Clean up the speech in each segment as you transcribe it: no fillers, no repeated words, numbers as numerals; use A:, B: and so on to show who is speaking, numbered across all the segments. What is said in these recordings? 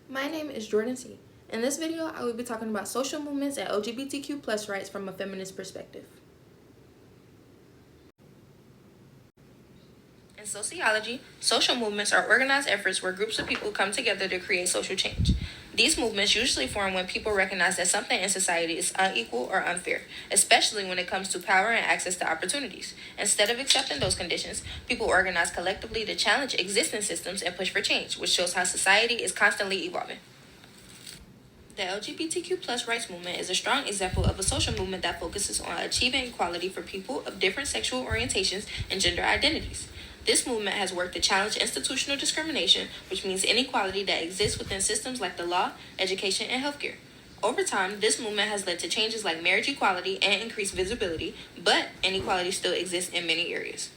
A: My name is Jordyn Seay. In this video, I will be talking about social movements and LGBTQ plus rights from a feminist perspective. In sociology, social movements are organized efforts where groups of people come together to create social change. These movements usually form when people recognize that something in society is unequal or unfair, especially when it comes to power and access to opportunities. Instead of accepting those conditions, people organize collectively to challenge existing systems and push for change, which shows how society is constantly evolving. The LGBTQ plus rights movement is a strong example of a social movement that focuses on achieving equality for people of different sexual orientations and gender identities. This movement has worked to challenge institutional discrimination, which means inequality that exists within systems like the law, education, and healthcare. Over time, this movement has led to changes like marriage equality and increased visibility, but inequality still exists in many areas.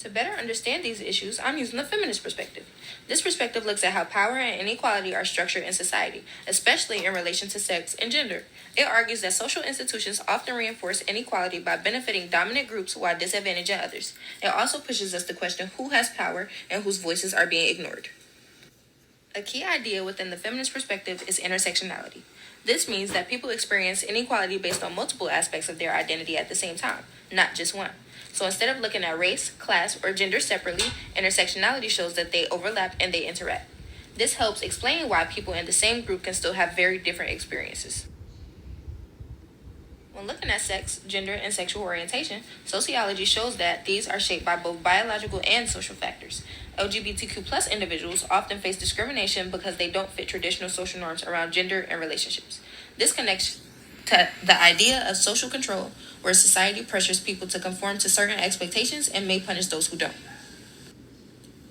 A: To better understand these issues, I'm using the feminist perspective. This perspective looks at how power and inequality are structured in society, especially in relation to sex and gender. It argues that social institutions often reinforce inequality by benefiting dominant groups while disadvantaging others. It also pushes us to question who has power and whose voices are being ignored. A key idea within the feminist perspective is intersectionality. This means that people experience inequality based on multiple aspects of their identity at the same time, not just one. So instead of looking at race, class, or gender separately, intersectionality shows that they overlap and they interact. This helps explain why people in the same group can still have very different experiences. When looking at sex, gender, and sexual orientation, sociology shows that these are shaped by both biological and social factors. LGBTQ plus individuals often face discrimination because they don't fit traditional social norms around gender and relationships. This connects to the idea of social control, where society pressures people to conform to certain expectations and may punish those who don't.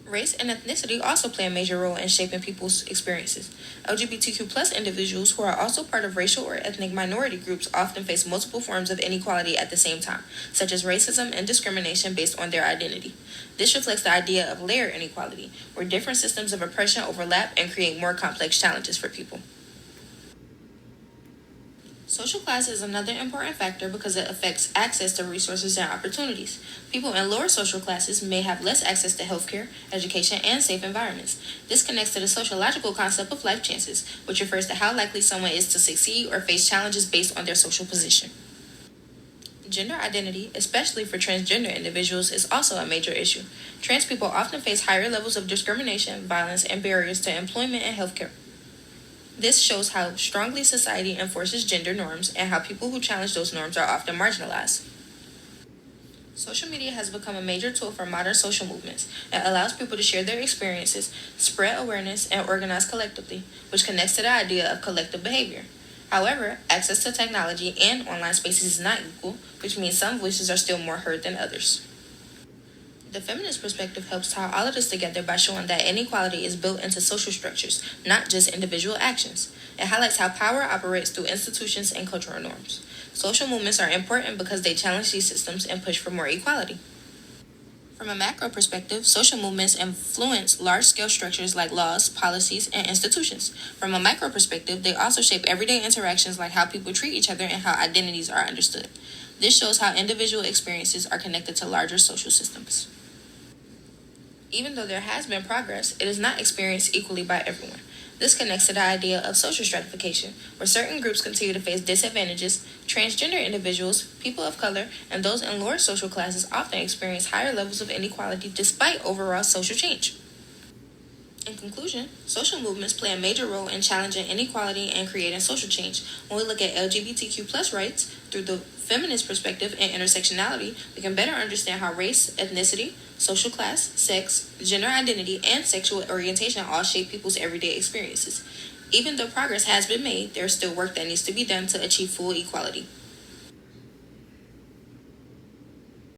A: Race and ethnicity also play a major role in shaping people's experiences. LGBTQ plus individuals who are also part of racial or ethnic minority groups often face multiple forms of inequality at the same time, such as racism and discrimination based on their identity. This reflects the idea of layered inequality, where different systems of oppression overlap and create more complex challenges for people. Social class is another important factor because it affects access to resources and opportunities. People in lower social classes may have less access to healthcare, education, and safe environments. This connects to the sociological concept of life chances, which refers to how likely someone is to succeed or face challenges based on their social position. Gender identity, especially for transgender individuals, is also a major issue. Trans people often face higher levels of discrimination, violence, and barriers to employment and healthcare. This shows how strongly society enforces gender norms and how people who challenge those norms are often marginalized. Social media has become a major tool for modern social movements. It allows people to share their experiences, spread awareness, and organize collectively, which connects to the idea of collective behavior. However, access to technology and online spaces is not equal, which means some voices are still more heard than others. The feminist perspective helps tie all of this together by showing that inequality is built into social structures, not just individual actions. It highlights how power operates through institutions and cultural norms. Social movements are important because they challenge these systems and push for more equality. From a macro perspective, social movements influence large-scale structures like laws, policies, and institutions. From a micro perspective, they also shape everyday interactions like how people treat each other and how identities are understood. This shows how individual experiences are connected to larger social systems. Even though there has been progress, it is not experienced equally by everyone. This connects to the idea of social stratification, where certain groups continue to face disadvantages. Transgender individuals, people of color, and those in lower social classes often experience higher levels of inequality despite overall social change. In conclusion, social movements play a major role in challenging inequality and creating social change. When we look at LGBTQ plus rights through the feminist perspective and intersectionality, we can better understand how race, ethnicity, social class, sex, gender identity, and sexual orientation all shape people's everyday experiences. Even though progress has been made, there is still work that needs to be done to achieve full equality.